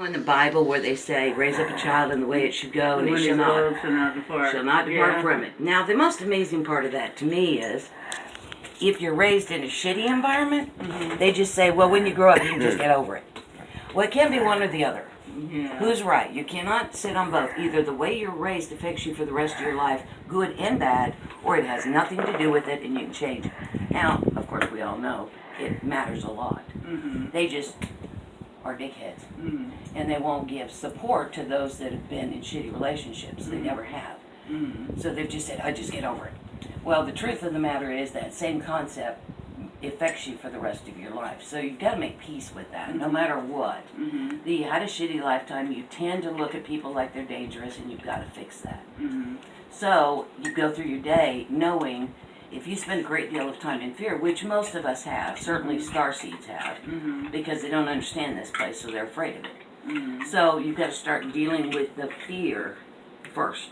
In the Bible where they say, raise up a child in the way it should go, and it shall not depart from it. Now, the most amazing part of that to me is, if you're raised in a shitty environment, they just say, well, when you grow up, you can just get over it. Well, it can be one or the other. Yeah. Who's right? You cannot sit on both. Either the way you're raised affects you for the rest of your life, good and bad, or it has nothing to do with it and you can change it. Now, of course, we all know it matters a lot. They just are dickheads. And they won't give support to those that have been in shitty relationships. They never have. So they've just said, I just get over it. Well, the truth of the matter is that same concept affects you for the rest of your life. So you've got to make peace with that, no matter what. You had a shitty lifetime, you tend to look at people like they're dangerous, and you've got to fix that. So you go through your day knowing if you spend a great deal of time in fear, which most of us have, certainly starseeds have, because they don't understand this place, so they're afraid of it. So you've got to start dealing with the fear first.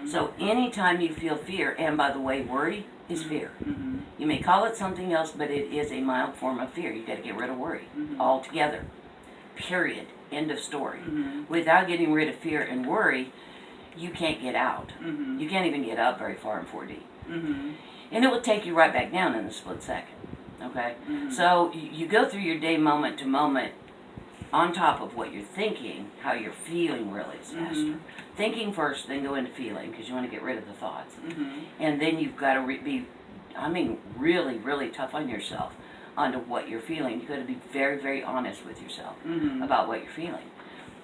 So anytime you feel fear, and by the way, worry is fear. You may call it something else, but it is a mild form of fear. You've got to get rid of worry altogether. Period. End of story. Without getting rid of fear and worry, you can't get out. You can't even get up very far in 4D. And it will take you right back down in a split second. Okay? So you go through your day moment to moment on top of what you're thinking, how you're feeling really is faster. Thinking first, then go into feeling, because you want to get rid of the thoughts. And then you've got to be, really, really tough on yourself onto what you're feeling. You've got to be very, very honest with yourself about what you're feeling.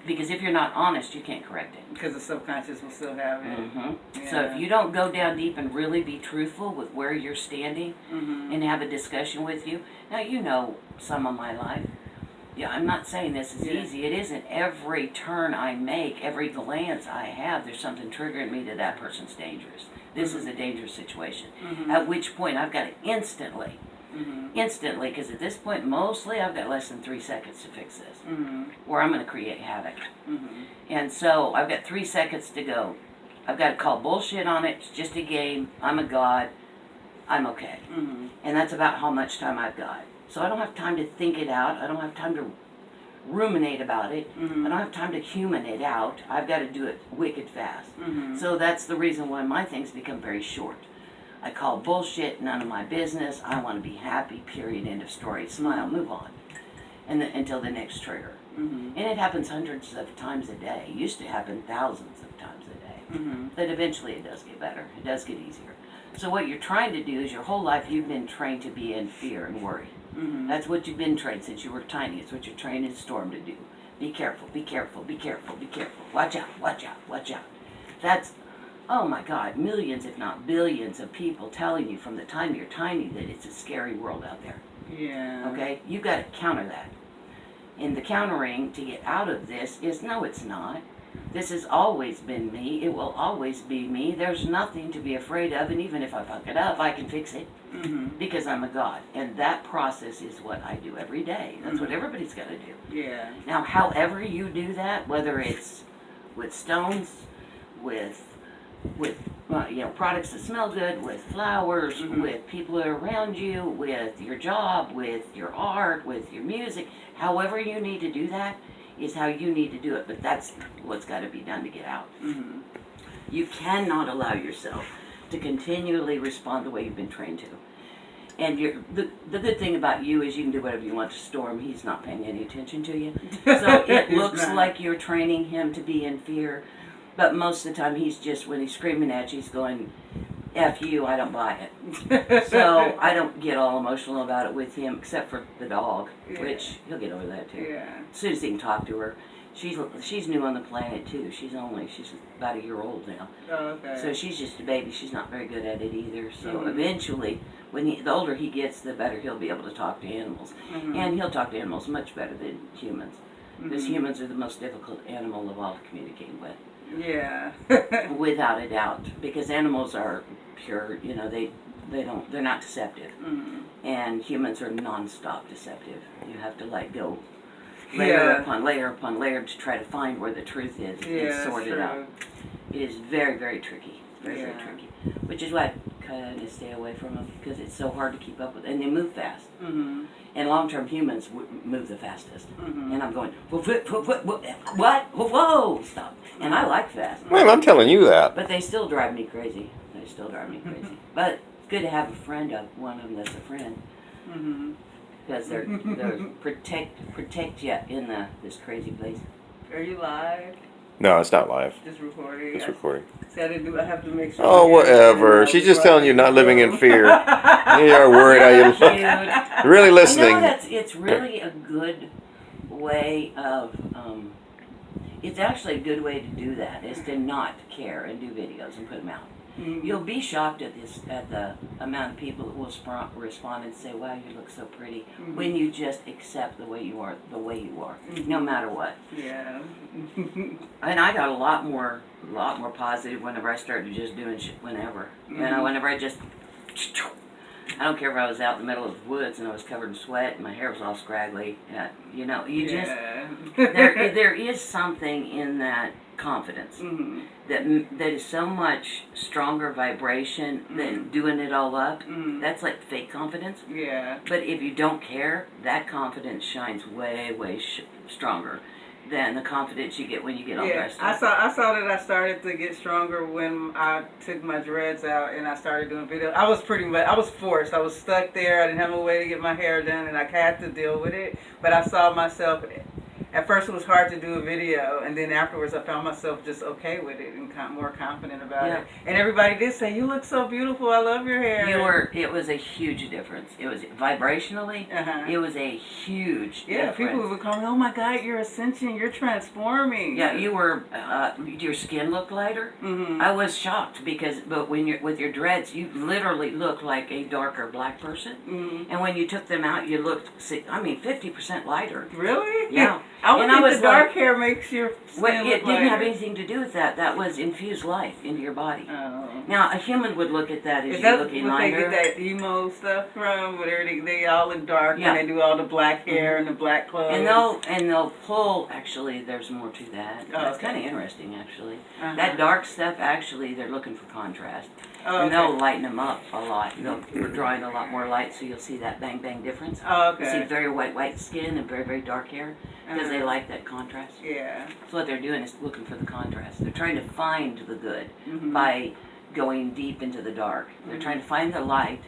Because if you're not honest, you can't correct it. Because the subconscious will still have it. Yeah. So if you don't go down deep and really be truthful with where you're standing and have a discussion with you. Now, you know some of my life. Yeah, I'm not saying this is easy. It isn't. Every turn I make, every glance I have, there's something triggering me that that person's dangerous. This is a dangerous situation. At which point I've got to instantly, because at this point, mostly I've got less than 3 seconds to fix this, or I'm going to create havoc. And so I've got 3 seconds to go. I've got to call bullshit on it. It's just a game. I'm a god. I'm okay. And that's about how much time I've got. So I don't have time to think it out. I don't have time to ruminate about it. I don't have time to human it out. I've got to do it wicked fast. So that's the reason why my things become very short. I call bullshit, none of my business. I want to be happy, period, end of story. Smile, move on. And until the next trigger. And it happens hundreds of times a day. It used to happen thousands of times a day. But eventually it does get better. It does get easier. So what you're trying to do is your whole life you've been trained to be in fear and worry. That's what you've been trained since you were tiny. It's what you're trained in Storm to do. Be careful, be careful, be careful, be careful. Watch out, watch out, watch out. That's, oh my God, millions if not billions of people telling you from the time you're tiny that it's a scary world out there. Yeah. Okay? You've got to counter that. And the countering to get out of this is, no, it's not. This has always been me. It will always be me. There's nothing to be afraid of, and even if I fuck it up, I can fix it because I'm a god. And that process is what I do every day. That's what everybody's got to do. Yeah. Now, however you do that, whether it's with stones, with products that smell good, with flowers, with people that are around you, with your job, with your art, with your music, however you need to do that, is how you need to do it, but that's what's got to be done to get out. You cannot allow yourself to continually respond the way you've been trained to. And the good thing about you is you can do whatever you want to Storm. He's not paying any attention to you. So it looks like you're training him to be in fear, but most of the time he's just, when he's screaming at you, he's going, F you, I don't buy it. So I don't get all emotional about it with him, except for the dog, which he'll get over that too. As soon as he can talk to her. She's new on the planet too. She's about a year old now. Oh, okay. So she's just a baby. She's not very good at it either. So eventually, the older he gets, the better he'll be able to talk to animals. And he'll talk to animals much better than humans. Because humans are the most difficult animal of all to communicate with. Yeah. Without a doubt. Because animals are pure, they're not deceptive. And humans are non-stop deceptive. You have to let go layer upon layer upon layer to try to find where the truth is and sort it out. It is very, very tricky. Very, very tricky. Which is what kind of stay away from them because it's so hard to keep up with, and they move fast. Mm-hmm. And long-term humans move the fastest. Mm-hmm. And I'm going, what? Whoa, stop. And I like fast. Well, I'm telling you that. But they still drive me crazy. They still drive me crazy. But it's good to have a friend, one of them that's a friend. Mm-hmm. Because they're protect you in this crazy place. Are you live? No, it's not live. Just recording? It's recording. I have to make sure. Oh, whatever. She's just telling you not living in fear. You are worried. Are you Cute. really listening? You know, it's really a good way of, it's actually a good way to do that, is to not care and do videos and put them out. Mm-hmm. You'll be shocked at the amount of people that will respond and say, wow, you look so pretty, Mm-hmm. when you just accept the way you are, Mm-hmm. no matter what. Yeah. And I got a lot more positive whenever I started just doing shit whenever. Mm-hmm. You know, whenever I don't care if I was out in the middle of the woods and I was covered in sweat and my hair was all scraggly. You know, you just, Yeah. there is something in that confidence Mm-hmm. that is so much stronger vibration than doing it all up. Mm-hmm. That's like fake confidence. Yeah. But if you don't care, that confidence shines way stronger than the confidence you get when you get all Yeah, dressed I up. saw that I started to get stronger when I took my dreads out and I started doing videos. I was forced. I was stuck there. I didn't have a way to get my hair done, and I had to deal with it. But I saw myself. At first, it was hard to do a video, and then afterwards, I found myself just okay with it and more confident about it. And everybody did say, "You look so beautiful. I love your hair." It was a huge difference. It was vibrationally. Uh-huh. It was a huge Yeah, difference. people would call me, "Oh my God, you're ascension. You're transforming." Yeah, you were. Your skin looked lighter. Mm-hmm. I was shocked but when you're with your dreads, you literally look like a darker black person. Mm-hmm. And when you took them out, you looked. 50% lighter. Really? Yeah. I would And think I was the dark like, hair makes your skin Well, it look didn't have lighter. anything to do with that. That was infused life into your body. Oh. Now, a human would look at that as Is you that looking what they lighter. get that emo stuff from? Where they all look dark Yeah. and they do all the black hair and the black clothes. And they'll pull. Actually, there's more to that. Oh, That's okay. kind of interesting, actually. Uh-huh. That dark stuff, actually, they're looking for contrast, Oh, and okay. they'll lighten them up a lot. They're drawing a lot more light, so you'll see that bang bang difference. Oh, You see okay. very white skin and very dark hair because they Uh-huh. like that contrast. Yeah. So what they're doing is looking for the contrast. They're trying to find the good Mhm. by going deep into the dark. They're trying to find the light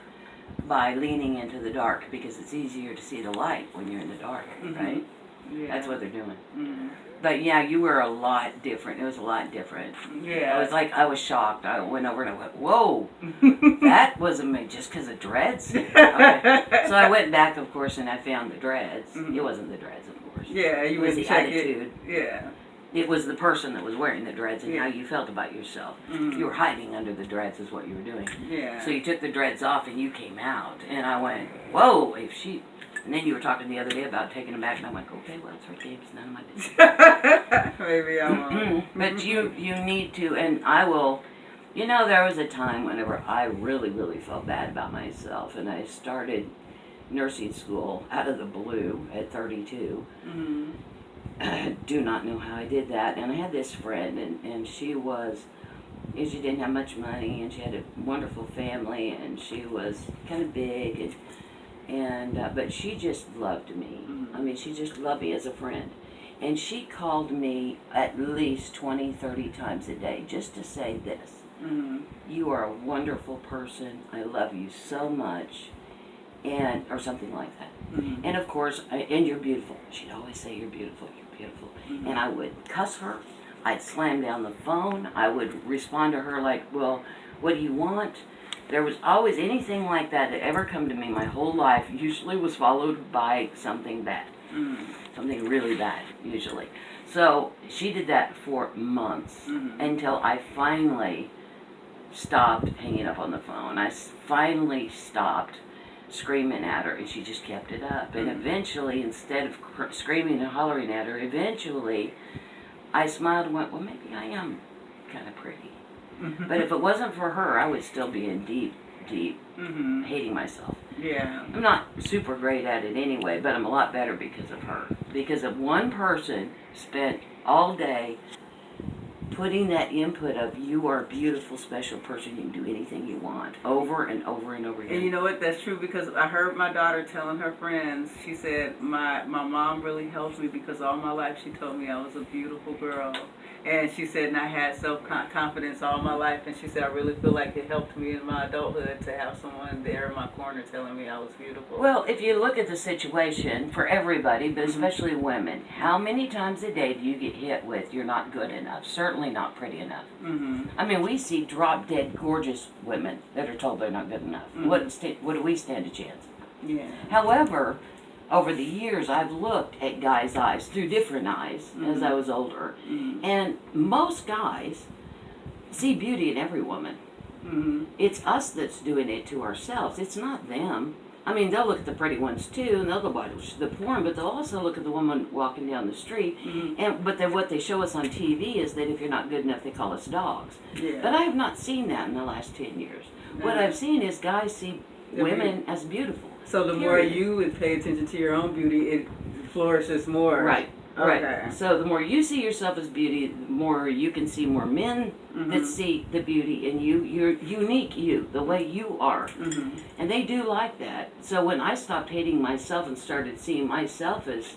by leaning into the dark because it's easier to see the light when you're in the dark, Mhm. right? Yeah. That's what they're doing. Mhm. But yeah, you were a lot different. It was a lot different. Yeah. I was shocked. I went over and I went, whoa, that wasn't me just because of dreads? Okay. So I went back, of course, and I found the dreads. Mhm. It wasn't the dreads, of course. Yeah, you It was would the check attitude. it. Yeah. It was the person that was wearing the dreads and Yeah. how you felt about yourself. Mhm. You were hiding under the dreads is what you were doing. Yeah. So you took the dreads off and you came out. And I went, whoa, and then you were talking the other day about taking them back, and I went, okay, well, it's her game, it's none of my business. Maybe I won't. But you need to, and I will, there was a time whenever I really felt bad about myself, and I started nursing school out of the blue at 32. Mhm. I do not know how I did that, and I had this friend, and she didn't have much money, and she had a wonderful family, and she was kind of big, but she just loved me. I mean, she just loved me as a friend. And she called me at least 20, 30 times a day just to say this. Mhm. You are a wonderful person. I love you so much. Or something like that. Mhm. And of course, and you're beautiful. She'd always say, you're beautiful, you're beautiful. Mhm. And I would cuss her. I'd slam down the phone. I would respond to her like, well, what do you want? There was always anything like that ever come to me my whole life usually was followed by something bad. Mhm. Something really bad, usually. So she did that for months Mhm. until I finally stopped hanging up on the phone. I finally stopped screaming at her, and she just kept it up. And eventually, instead of screaming and hollering at her, eventually I smiled and went, well, maybe I am kind of pretty. Mhm. But if it wasn't for her, I would still be in deep Mhm. hating myself. Yeah. I'm not super great at it anyway, but I'm a lot better because of her. Because of one person spent all day putting that input of you are a beautiful, special person, you can do anything you want, over and over and over again. And you know what? That's true, because I heard my daughter telling her friends, she said, my mom really helped me because all my life she told me I was a beautiful girl. And she said, and I had self-confidence all my life. And she said, I really feel like it helped me in my adulthood to have someone there in my corner telling me I was beautiful. Well, if you look at the situation for everybody, but especially women, how many times a day do you get hit with you're not good enough, certainly not pretty enough? I mean, we see drop-dead gorgeous women that are told they're not good enough. What do we stand a chance? Yeah. However, over the years, I've looked at guys' eyes through different eyes as I was older, and most guys see beauty in every woman. It's us that's doing it to ourselves. It's not them. I mean, they'll look at the pretty ones too, and they'll go watch the porn, but they'll also look at the woman walking down the street. But then what they show us on TV is that if you're not good enough, they call us dogs. Yeah. But I have not seen that in the last 10 years. What I've seen is guys see women as beautiful. So the more you would pay attention to your own beauty, it flourishes more. Right. Okay. Right. So the more you see yourself as beauty, the more you can see more men that see the beauty in you. You're unique, you, the way you are. And they do like that. So when I stopped hating myself and started seeing myself as,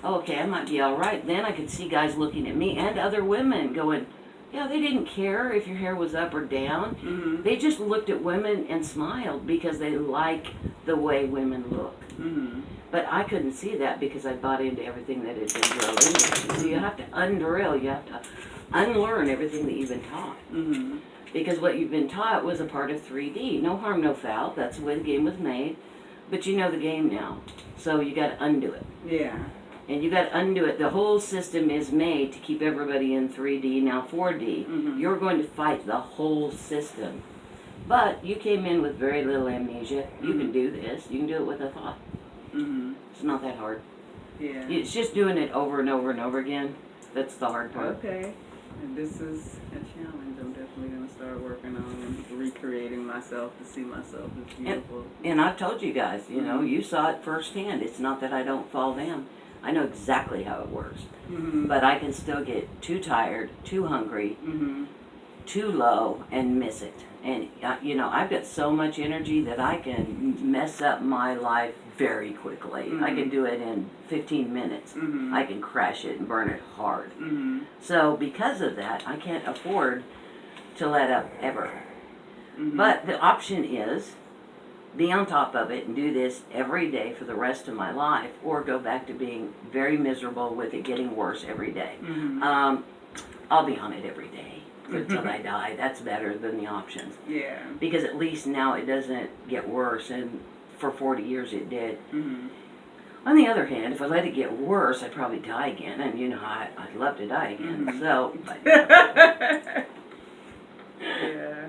oh, okay, I might be all right, then I could see guys looking at me and other women going, yeah, they didn't care if your hair was up or down. They just looked at women and smiled because they like the way women look. But I couldn't see that because I bought into everything that had been drilled into me. So you have to undrill, you have to unlearn everything that you've been taught. Because what you've been taught was a part of 3D. No harm, no foul. That's the way the game was made. But you know the game now. So you got to undo it. Yeah. And you got to undo it. The whole system is made to keep everybody in 3D, now 4D. You're going to fight the whole system. But you came in with very little amnesia. You can do this. You can do it with a thought. It's not that hard. Yeah. It's just doing it over and over and over again. That's the hard part. Okay. And this is a challenge I'm definitely going to start working on and recreating myself to see myself as beautiful. And I've told you guys, you know, you saw it firsthand. It's not that I don't fall down. I know exactly how it works. But I can still get too tired, too hungry, too low, and miss it. And, you know, I've got so much energy that I can mess up my life very quickly. I can do it in 15 minutes. I can crash it and burn it hard. So because of that, I can't afford to let up ever. But the option is be on top of it and do this every day for the rest of my life, or go back to being very miserable with it getting worse every day. I'll be on it every day until I die. That's better than the options. Yeah. Because at least now it doesn't get worse, and for 40 years it did. On the other hand, if I let it get worse, I'd probably die again, and you know, I'd love to die again. So, but, Yeah.